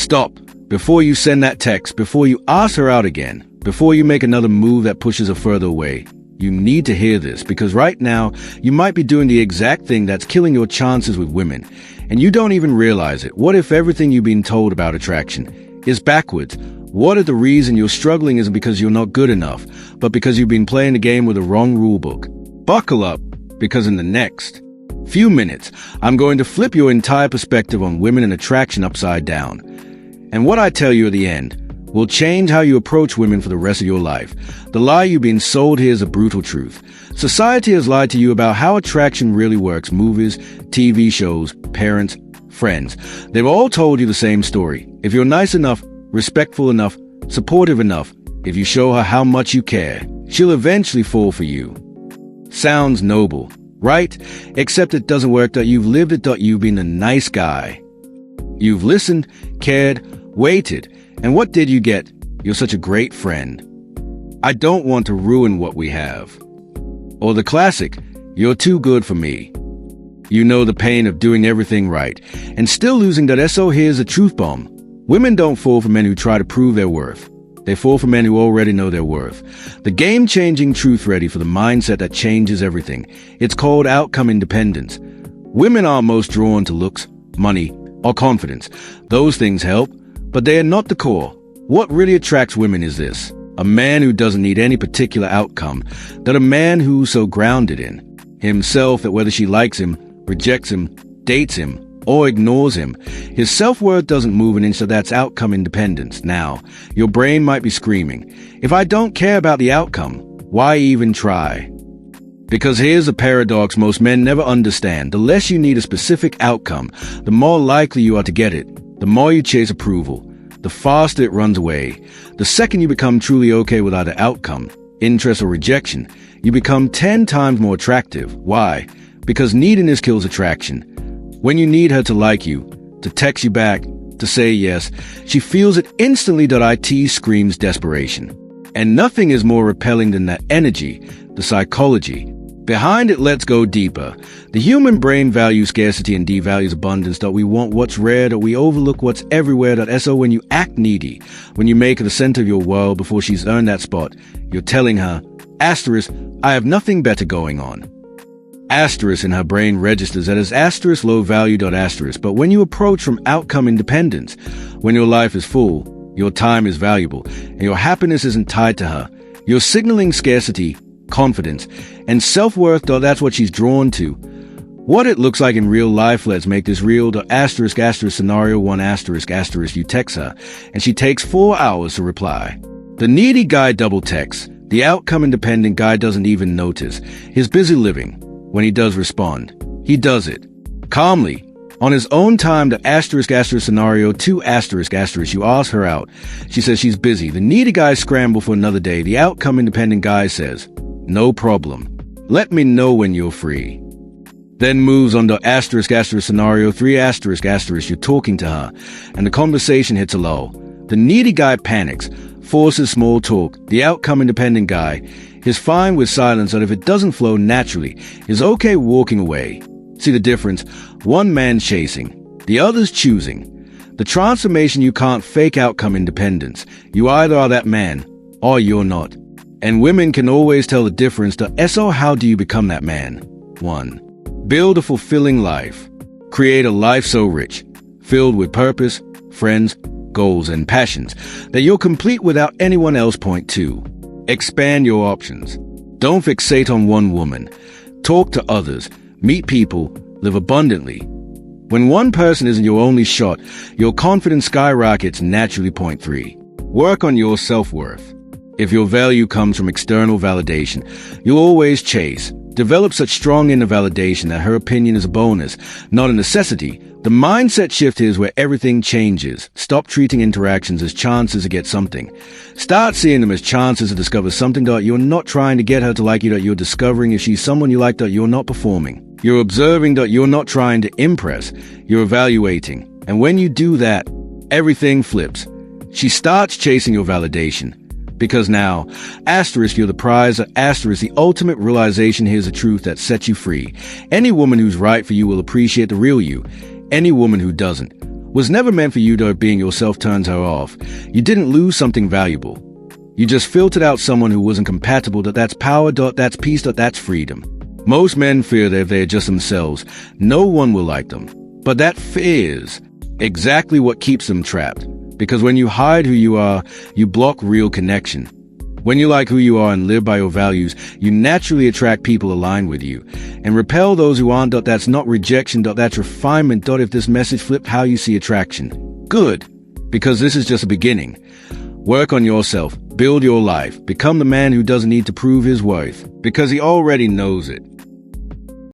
Stop. Before you send that text, before you ask her out again, before you make another move that pushes her further away, you need to hear this, because right now, you might be doing the exact thing that's killing your chances with women, and you don't even realize it. What if everything you've been told about attraction is backwards? What if the reason you're struggling isn't because you're not good enough, but because you've been playing the game with the wrong rulebook? Buckle up, because in the next few minutes, I'm going to flip your entire perspective on women and attraction upside down. And what I tell you at the end will change how you approach women for the rest of your life. The lie you've been sold here is a brutal truth. Society has lied to you about how attraction really works. Movies, TV shows, parents, friends. They've all told you the same story. If you're nice enough, respectful enough, supportive enough, if you show her how much you care, she'll eventually fall for you. Sounds noble, right? Except it doesn't work. You've lived it. You've been a nice guy. You've listened, cared, waited. And what did you get? You're such a great friend. I don't want to ruin what we have. Or the classic, you're too good for me. You know the pain of doing everything right and still losing. So here's a truth bomb. Women don't fall for men who try to prove their worth. They fall for men who already know their worth. The game-changing truth ready for the mindset that changes everything. It's called outcome independence. Women are most drawn to looks, money, or confidence. Those things help, but they are not the core. What really attracts women is this: a man who doesn't need any particular outcome, that a man who's so grounded in himself that whether she likes him, rejects him, dates him, or ignores him, his self-worth doesn't move an inch. So that's outcome independence. Now, your brain might be screaming, if I don't care about the outcome, why even try? Because here's a paradox most men never understand. The less you need a specific outcome, the more likely you are to get it. The more you chase approval, the faster it runs away. The second you become truly okay with either outcome, interest, or rejection, you become 10 times more attractive. Why? Because neediness kills attraction. When you need her to like you, to text you back, to say yes, she feels it instantly. It screams desperation. And nothing is more repelling than that energy, the psychology behind it. Let's go deeper. The human brain values scarcity and devalues abundance. We want what's rare, we overlook what's everywhere. So when you act needy, when you make her the center of your world before she's earned that spot, you're telling her, asterisk, I have nothing better going on. Asterisk in her brain registers that as asterisk low value. Asterisk. But when you approach from outcome independence, when your life is full, your time is valuable, and your happiness isn't tied to her, you're signaling scarcity, confidence, and self-worth. That's what she's drawn to. What it looks like in real life. Let's make this real. Asterisk scenario 1 asterisk. You text her, and she takes 4 hours to reply. The needy guy double texts. The outcome independent guy doesn't even notice. He's busy living. When he does respond, he does it calmly, on his own time. The asterisk scenario 2 asterisk. You ask her out. She says she's busy. The needy guy scrambles for another day. The outcome independent guy says, no problem. Let me know when you're free. Then moves on to asterisk scenario 3 asterisk. You're talking to her, and the conversation hits a lull. The needy guy panics, forces small talk. The outcome independent guy is fine with silence, and if it doesn't flow naturally, is okay walking away. See the difference? One man chasing, the other's choosing. The transformation you can't fake. Outcome independence. You either are that man, or you're not. And women can always tell the difference. So how do you become that man? 1. Build a fulfilling life. Create a life so rich, filled with purpose, friends, goals, and passions that you're complete without anyone else. Point 2. Expand your options. Don't fixate on one woman. Talk to others. Meet people. Live abundantly. When one person isn't your only shot, your confidence skyrockets naturally. Point 3. Work on your self-worth. If your value comes from external validation, you'll always chase. Develop such strong inner validation that her opinion is a bonus, not a necessity. The mindset shift is where everything changes. Stop treating interactions as chances to get something. Start seeing them as chances to discover something. You're not trying to get her to like you. You're discovering if she's someone you like. You're not performing. You're observing. You're not trying to impress. You're evaluating. And when you do that, everything flips. She starts chasing your validation. Because now, asterisk, you're the prize. Asterisk, the ultimate realization. Here's a truth that sets you free. Any woman who's right for you will appreciate the real you. Any woman who doesn't was never meant for you to being yourself turns her off. You didn't lose something valuable. You just filtered out someone who wasn't compatible. That's power. That's peace. That's freedom. Most men fear that if they are just themselves, no one will like them. But that fear is exactly what keeps them trapped. Because when you hide who you are, you block real connection. When you like who you are and live by your values, you naturally attract people aligned with you and repel those who aren't. That's not rejection. That's refinement. If this message flipped how you see attraction. Good, because this is just a beginning. Work on yourself, build your life, become the man who doesn't need to prove his worth, because he already knows it.